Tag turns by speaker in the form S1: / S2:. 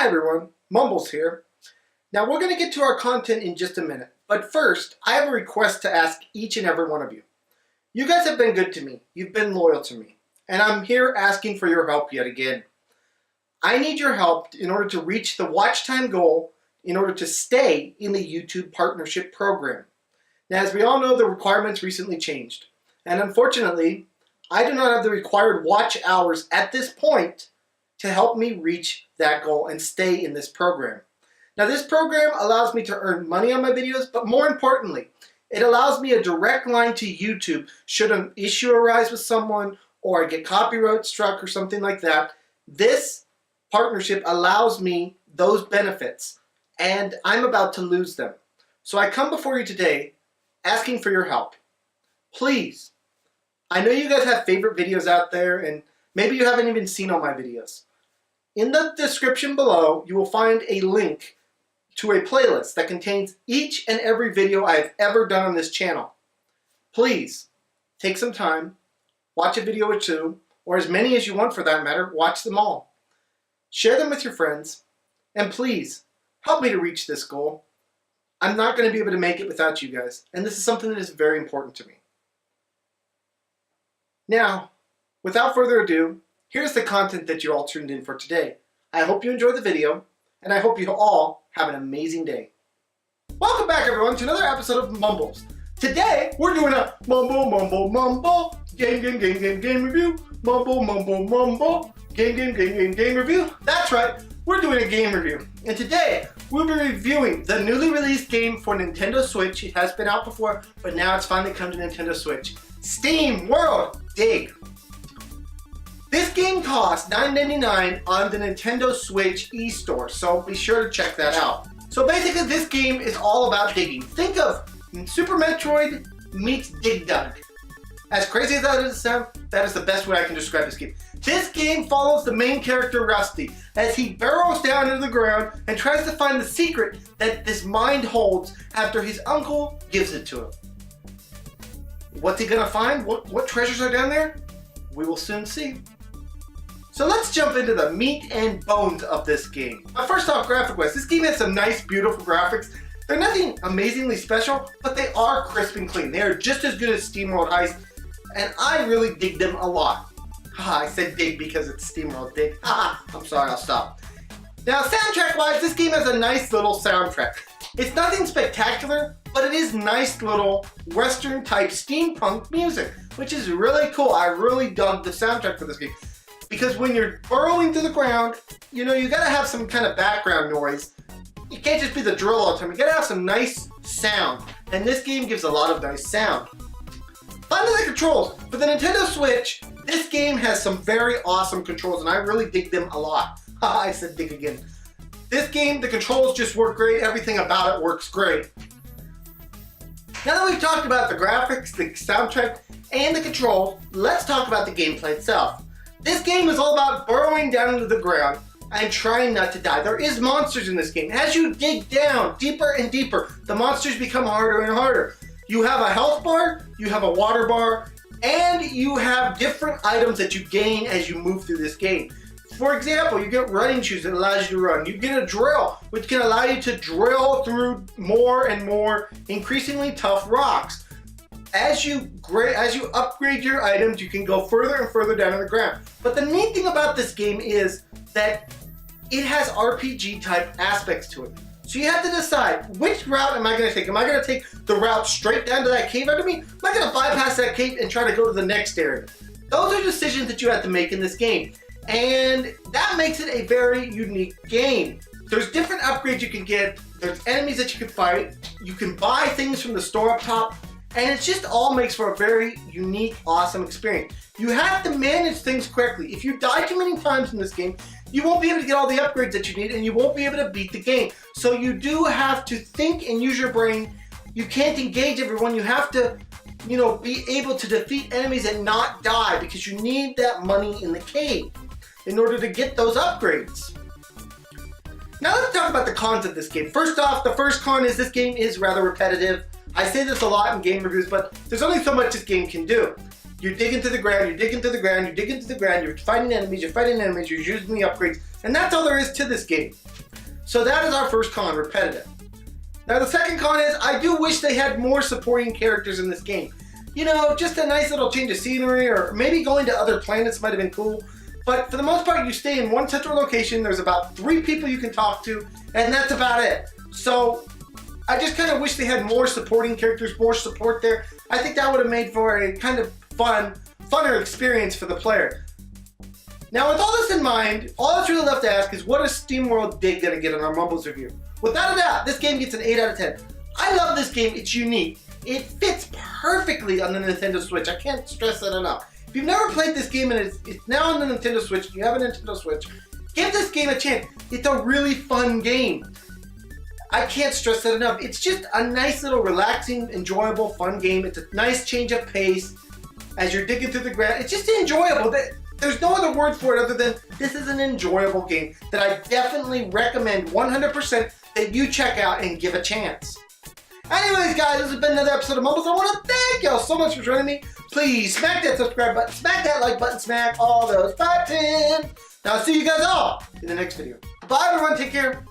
S1: Hi everyone, Mumbles here. Now we're going to get to our content in just a minute, but first I have a request to ask each and every one of you. You guys have been good to me, you've been loyal to me, and I'm here asking for your help yet again. I need your help in order to reach the watch time goal in order to stay in the YouTube Partnership Program. Now as we all know, the requirements recently changed, and unfortunately I do not have the required watch hours at this point to help me reach that goal and stay in this program. Now this program allows me to earn money on my videos, but more importantly, it allows me a direct line to YouTube should an issue arise with someone or I get copyright struck or something like that. This partnership allows me those benefits and I'm about to lose them. So I come before you today asking for your help. Please, I know you guys have favorite videos out there and maybe you haven't even seen all my videos. In the description below, you will find a link to a playlist that contains each and every video I have ever done on this channel. Please, take some time, watch a video or two, or as many as you want for that matter, watch them all. Share them with your friends, and please, help me to reach this goal. I'm not going to be able to make it without you guys, and this is something that is very important to me. Now, without further ado, here's the content that you all tuned in for today. I hope you enjoyed the video, and I hope you all have an amazing day. Welcome back everyone to another episode of Mumbles. Today, we're doing a mumble, game review. Mumble, game review. That's right, we're doing a game review. And today, we'll be reviewing the newly released game for Nintendo Switch. It has been out before, but now it's finally come to Nintendo Switch. SteamWorld Dig. This game costs $9.99 on the Nintendo Switch eStore, so be sure to check that out. So basically this game is all about digging. Think of Super Metroid meets Dig Dug. As crazy as that sounds, that is the best way I can describe this game. This game follows the main character Rusty as he burrows down into the ground and tries to find the secret that this mind holds after his uncle gives it to him. What's he gonna find? What treasures are down there? We will soon see. So let's jump into the meat and bones of this game. First off, graphic-wise, this game has some nice, beautiful graphics. They're nothing amazingly special, but they are crisp and clean. They are just as good as SteamWorld Heist, and I really dig them a lot. Haha, I said dig because it's SteamWorld Dig. Haha, I'm sorry, I'll stop. Now, soundtrack-wise, this game has a nice little soundtrack. It's nothing spectacular, but it is nice little Western-type steampunk music, which is really cool. I really dug the soundtrack for this game. Because when you're burrowing through the ground, you know, you gotta have some kind of background noise. You can't just be the drill all the time. You gotta have some nice sound. And this game gives a lot of nice sound. Finally, the controls. For the Nintendo Switch, this game has some very awesome controls, and I really dig them a lot. Haha, I said dig again. This game, the controls just work great. Everything about it works great. Now that we've talked about the graphics, the soundtrack, and the controls, let's talk about the gameplay itself. This game is all about burrowing down into the ground and trying not to die. There is monsters in this game. As you dig down deeper and deeper, the monsters become harder and harder. You have a health bar, you have a water bar, and you have different items that you gain as you move through this game. For example, you get running shoes that allows you to run. You get a drill, which can allow you to drill through more and more increasingly tough rocks. As you upgrade your items, you can go further and further down in the ground. But the neat thing about this game is that it has RPG type aspects to it. So you have to decide, which route am I going to take? Am I going to take the route straight down to that cave under me? Am I going to bypass that cave and try to go to the next area? Those are decisions that you have to make in this game. And that makes it a very unique game. There's different upgrades you can get. There's enemies that you can fight. You can buy things from the store up top. And it just all makes for a very unique, awesome experience. You have to manage things correctly. If you die too many times in this game, you won't be able to get all the upgrades that you need and you won't be able to beat the game. So you do have to think and use your brain. You can't engage everyone. You have to, you know, be able to defeat enemies and not die because you need that money in the cave in order to get those upgrades. Now let's talk about the cons of this game. First off, the first con is this game is rather repetitive. I say this a lot in game reviews, but there's only so much this game can do. You dig into the ground, you dig into the ground, you dig into the ground, you're fighting enemies, you're using the upgrades, and that's all there is to this game. So that is our first con, repetitive. Now the second con is, I do wish they had more supporting characters in this game. You know, just a nice little change of scenery, or maybe going to other planets might have been cool. But for the most part, you stay in one central location, there's about 3 people you can talk to, and that's about it. So I just kind of wish they had more supporting characters, more support there. I think that would have made for a kind of funner experience for the player. Now with all this in mind, all that's really left to ask is, what is SteamWorld Dig going to get on our Mumbles review? Without a doubt, this game gets an 8 out of 10. I love this game, it's unique. It fits perfectly on the Nintendo Switch. I can't stress that enough. If you've never played this game and it's now on the Nintendo Switch, you have a Nintendo Switch, give this game a chance. It's a really fun game. I can't stress that enough. It's just a nice little relaxing, enjoyable, fun game. It's a nice change of pace as you're digging through the ground. It's just enjoyable. There's no other word for it other than this is an enjoyable game that I definitely recommend 100% that you check out and give a chance. Anyways, guys, this has been another episode of Mumbles. I want to thank y'all so much for joining me. Please smack that subscribe button, smack that like button, smack all those buttons. Now I'll see you guys all in the next video. Bye, everyone. Take care.